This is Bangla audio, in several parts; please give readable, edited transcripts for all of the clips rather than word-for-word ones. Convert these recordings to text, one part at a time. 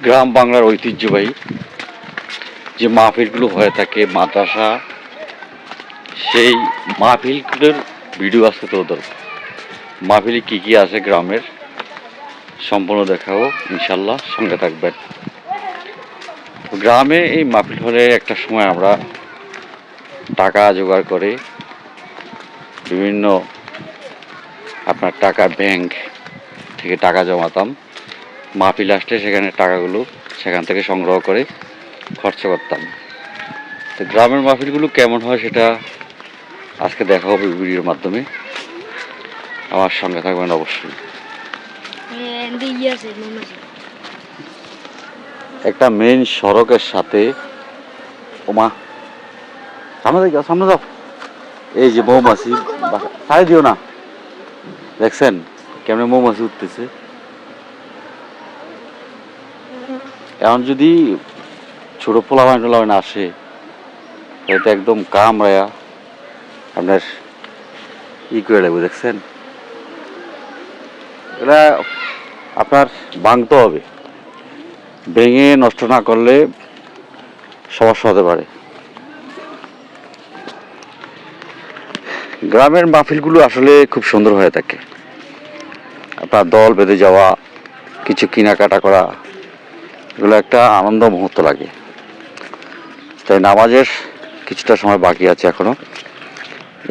গ্রাম বাংলার ঐতিহ্যবাহী যে মাহফিলগুলো হয়ে থাকে মাদ্রাসা, সেই মাহফিলগুলোর ভিডিও আজকে তো ওদের মাহফিলে কী কী আছে গ্রামের সম্পূর্ণ দেখাবো ইনশাল্লাহ, সঙ্গে থাকবেন। গ্রামে এই মাহফিল হলে একটা সময় আমরা টাকা জোগাড় করে বিভিন্ন আপনার টাকা ব্যাংক থেকে টাকা জমাতাম, মাহফিল আসলে সেখানে টাকাগুলো সেখান থেকে সংগ্রহ করে খরচ করতাম। তো গ্রামের মাহফিলগুলো কেমন হয় সেটা আজকে দেখা হবে ভিডিওর মাধ্যমে, আমার সঙ্গে থাকবেন অবশ্যই। একটা মেইন সড়কের সাথে ওমা সামনে যাও, এই যে মৌমাছি ছাড়ি দিও না, দেখছেন কেমন মৌমাছি উঠতেছে। এখন যদি ছোট পোলাবান আসে এটা একদম কামড়ায়া আপনার করে লাগবে, দেখছেন এটা আপনার ভাঙতে হবে, ভেঙে নষ্ট না করলে সমস্যা হতে পারে। গ্রামের মাহফিলগুলো আসলে খুব সুন্দর হয়ে থাকে, আপনার দল বেঁধে যাওয়া, কিছু কেনাকাটা করা, এগুলো একটা আনন্দ মুহূর্ত লাগে। তাই নামাজের কিছুটা সময় বাকি আছে এখনো,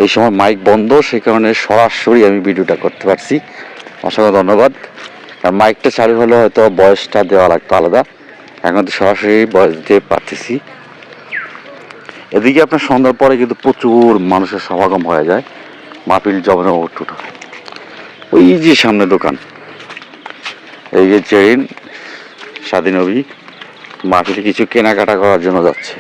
এই সময় মাইক বন্ধ, সেই কারণে সরাসরি আমি ভিডিওটা করতে পারছি, অসংখ্য ধন্যবাদ। আর মাইকটা চালু হলে হয়তো বয়সটা দেওয়া লাগতো আলাদা, এখন তো সরাসরি বয়স দিয়ে পারতেছি। এদিকে আপনার সন্ধ্যার পরে কিন্তু প্রচুর মানুষের সমাগম হয়ে যায়, মাহফিল জমানো উঠুট। ওই যে সামনে দোকান, এই যে চেইন স্বাধীনবী মাহফিলে কিছু কেনাকাটা করার জন্য যাচ্ছে।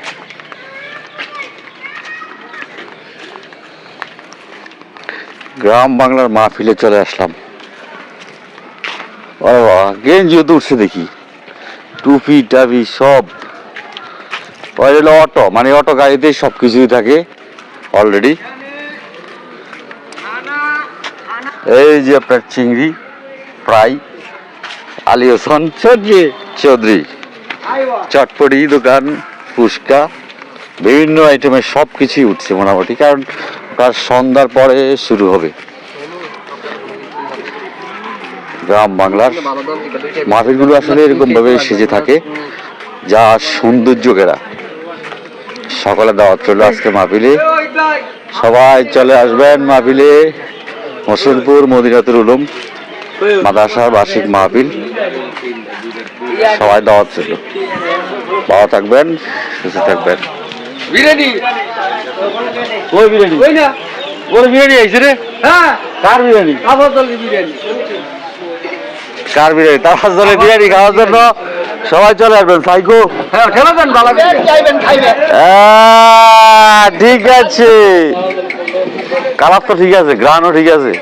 গ্রাম বাংলার মাহফিলে চলে আসলাম। ও গেঞ্জিও তো উঠছে দেখি, টুপি টাপি সব। অটো, মানে অটো গাড়িতে সব কিছুই থাকে অলরেডি। এই যে আপনার চিংড়ি ফ্রাই, আলী হোসেন চৌধুরী চটপটি দোকান, ফুচকা, বিভিন্ন আইটেমের সব কিছুই উঠছে মোটামুটি, কারণ তার সন্ধ্যার পরে শুরু হবে। গ্রাম বাংলার মাহফিলগুলো আসলে এরকম ভাবে সেজে থাকে, যা সৌন্দর্য ঘেরা। সকালে দাওয়াত চলে আজকে মাহফিলে, সবাই চলে আসবেন মাহফিলে। হোসেনপুর মদিনাতুল উলুম মাদ্রাসার বার্ষিক মাহফিল, সবাই দাওয়াত ছিল। ভালো থাকবেন, সুস্থ থাকবেন। বিরিয়ানি ওই বিরিয়ানি ওই না, ওর বিরিয়ানি আইছে রে। হ্যাঁ, কার বিরিয়ানি? কার বিরিয়ানি? তাফাজ্জলের বিরিয়ানি খাওয়ার জন্য সবাই চলে আসবেন। সাইকো ঠিক আছে, কালার তো ঠিক আছে, গ্রানও ঠিক আছে।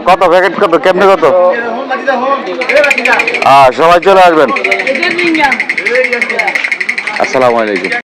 কত প্যাকেট, কত কেমনে, কত? সবাই চলে আসবেন। আসসালামু আলাইকুম।